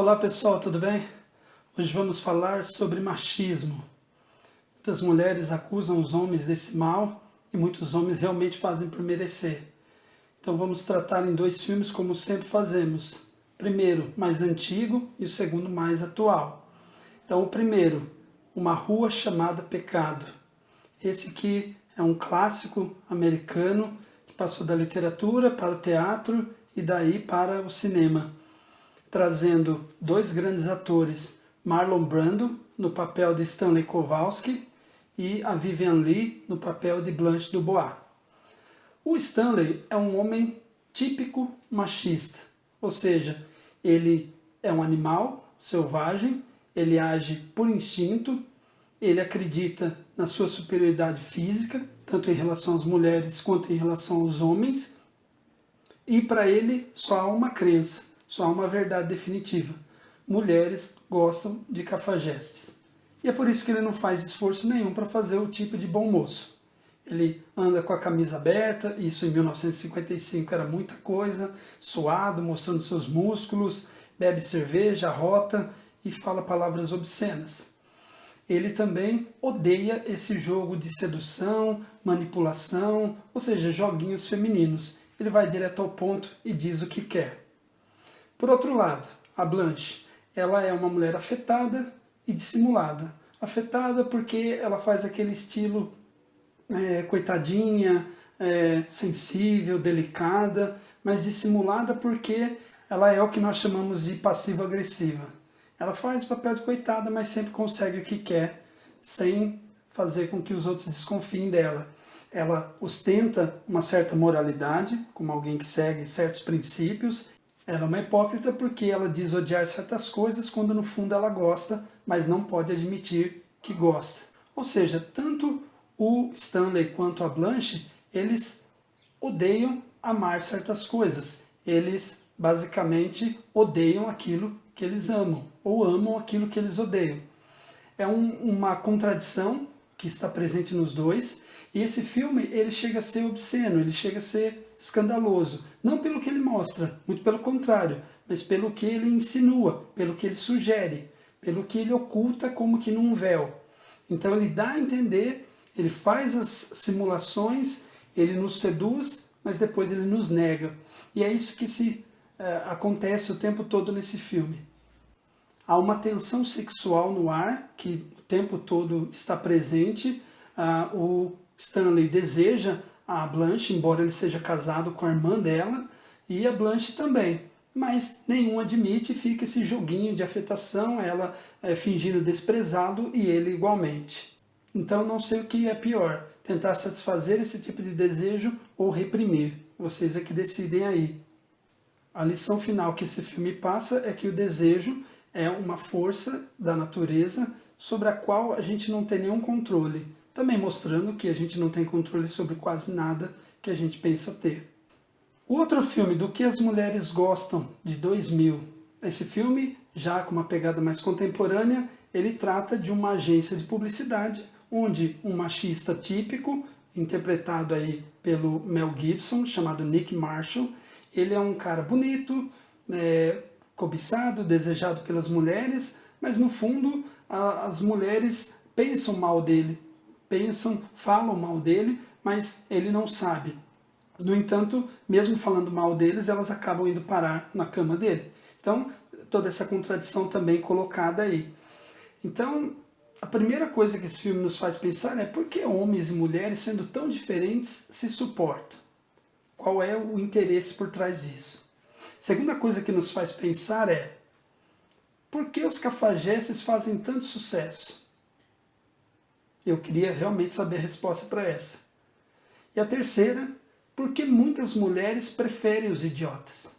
Olá pessoal, tudo bem? Hoje vamos falar sobre machismo. Muitas mulheres acusam os homens desse mal e muitos homens realmente fazem por merecer. Então vamos tratar em dois filmes como sempre fazemos. Primeiro, mais antigo e o segundo, mais atual. Então o primeiro, Uma Rua Chamada Pecado. Esse aqui é um clássico americano que passou da literatura para o teatro e daí para o cinema, trazendo dois grandes atores, Marlon Brando no papel de Stanley Kowalski e a Vivien Leigh no papel de Blanche Dubois. O Stanley é um homem típico machista, ou seja, ele é um animal selvagem, ele age por instinto, ele acredita na sua superioridade física, tanto em relação às mulheres quanto em relação aos homens, e para ele só há uma crença, só há uma verdade definitiva. Mulheres gostam de cafajestes. E é por isso que ele não faz esforço nenhum para fazer o tipo de bom moço. Ele anda com a camisa aberta, isso em 1955 era muita coisa, suado, mostrando seus músculos, bebe cerveja, arrota e fala palavras obscenas. Ele também odeia esse jogo de sedução, manipulação, ou seja, joguinhos femininos. Ele vai direto ao ponto e diz o que quer. Por outro lado, a Blanche, ela é uma mulher afetada e dissimulada. Afetada porque ela faz aquele estilo coitadinha, sensível, delicada, mas dissimulada porque ela é o que nós chamamos de passivo-agressiva. Ela faz o papel de coitada, mas sempre consegue o que quer, sem fazer com que os outros desconfiem dela. Ela ostenta uma certa moralidade, como alguém que segue certos princípios. Ela é uma hipócrita porque ela diz odiar certas coisas quando no fundo ela gosta, mas não pode admitir que gosta. Ou seja, tanto o Stanley quanto a Blanche, eles odeiam amar certas coisas. Eles basicamente odeiam aquilo que eles amam, ou amam aquilo que eles odeiam. É uma contradição que está presente nos dois, e esse filme ele chega a ser obsceno, ele chega a ser escandaloso. Não pelo que ele mostra, muito pelo contrário, mas pelo que ele insinua, pelo que ele sugere, pelo que ele oculta como que num véu. Então ele dá a entender, ele faz as simulações, ele nos seduz, mas depois ele nos nega. E é isso que acontece o tempo todo nesse filme. Há uma tensão sexual no ar, que o tempo todo está presente. O Stanley deseja a Blanche, embora ele seja casado com a irmã dela, e a Blanche também. Mas nenhum admite, fica esse joguinho de afetação, ela fingindo desprezá-lo e ele igualmente. Então não sei o que é pior, tentar satisfazer esse tipo de desejo ou reprimir. Vocês é que decidem aí. A lição final que esse filme passa é que o desejo é uma força da natureza sobre a qual a gente não tem nenhum controle. Também mostrando que a gente não tem controle sobre quase nada que a gente pensa ter. O outro filme, Do que as Mulheres Gostam, de 2000. Esse filme, já com uma pegada mais contemporânea, ele trata de uma agência de publicidade, onde um machista típico, interpretado aí pelo Mel Gibson, chamado Nick Marshall, ele é um cara bonito, cobiçado, desejado pelas mulheres, mas no fundo as mulheres pensam mal dele, falam mal dele, mas ele não sabe. No entanto, mesmo falando mal deles, elas acabam indo parar na cama dele. Então, toda essa contradição também colocada aí. Então, a primeira coisa que esse filme nos faz pensar é por que homens e mulheres, sendo tão diferentes, se suportam? Qual é o interesse por trás disso? Segunda coisa que nos faz pensar é por que os cafajestes fazem tanto sucesso? Eu queria realmente saber a resposta para essa. E a terceira, por que muitas mulheres preferem os idiotas?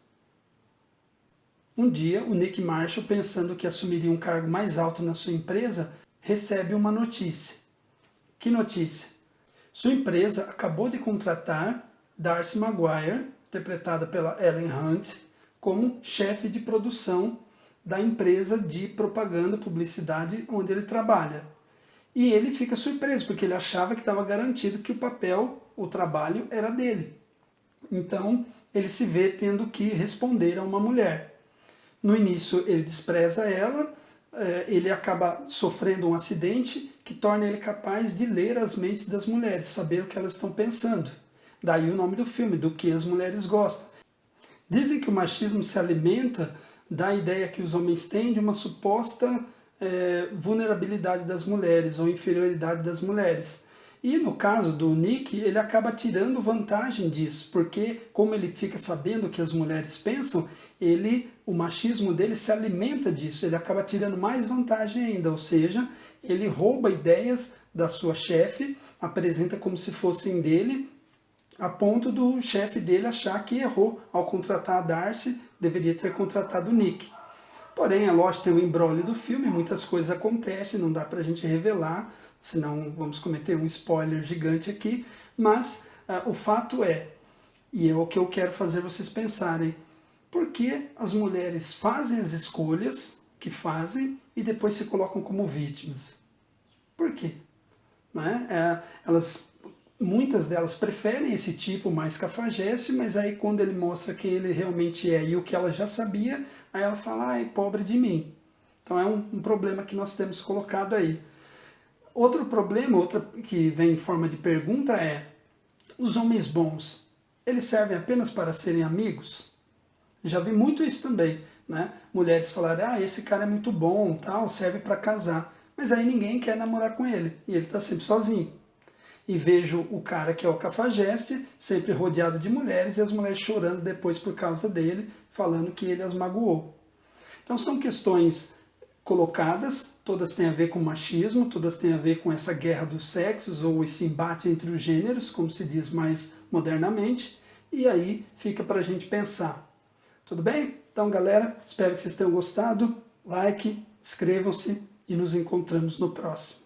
Um dia, o Nick Marshall, pensando que assumiria um cargo mais alto na sua empresa, recebe uma notícia. Que notícia? Sua empresa acabou de contratar Darcy Maguire, interpretada pela Ellen Hunt, como chefe de produção da empresa de propaganda, publicidade onde ele trabalha. E ele fica surpreso, porque ele achava que estava garantido que o trabalho era dele. Então, ele se vê tendo que responder a uma mulher. No início ele despreza ela, ele acaba sofrendo um acidente que torna ele capaz de ler as mentes das mulheres, saber o que elas estão pensando. Daí o nome do filme, do que as mulheres gostam. Dizem que o machismo se alimenta da ideia que os homens têm de uma suposta vulnerabilidade das mulheres ou inferioridade das mulheres. E no caso do Nick, ele acaba tirando vantagem disso, porque como ele fica sabendo o que as mulheres pensam, o machismo dele se alimenta disso, ele acaba tirando mais vantagem ainda, ou seja, ele rouba ideias da sua chefe, apresenta como se fossem dele, a ponto do chefe dele achar que errou ao contratar a Darcy, deveria ter contratado o Nick. Porém, é lógico, tem o embrólio do filme, muitas coisas acontecem, não dá pra gente revelar, senão vamos cometer um spoiler gigante aqui, mas o fato é, e é o que eu quero fazer vocês pensarem, por que as mulheres fazem as escolhas que fazem e depois se colocam como vítimas? Por quê? Muitas delas preferem esse tipo mais cafajeste, mas aí quando ele mostra quem ele realmente é e o que ela já sabia, aí ela fala, ai, pobre de mim. Então é um problema que nós temos colocado aí. Outro problema, outra que vem em forma de pergunta é, os homens bons, eles servem apenas para serem amigos? Já vi muito isso também, né? Mulheres falarem, esse cara é muito bom, tal, serve para casar. Mas aí ninguém quer namorar com ele, e ele está sempre sozinho. E vejo o cara que é o cafajeste, sempre rodeado de mulheres, e as mulheres chorando depois por causa dele, falando que ele as magoou. Então são questões colocadas, todas têm a ver com machismo, todas têm a ver com essa guerra dos sexos, ou esse embate entre os gêneros, como se diz mais modernamente, e aí fica para a gente pensar. Tudo bem? Então, galera, espero que vocês tenham gostado. Like, inscrevam-se e nos encontramos no próximo.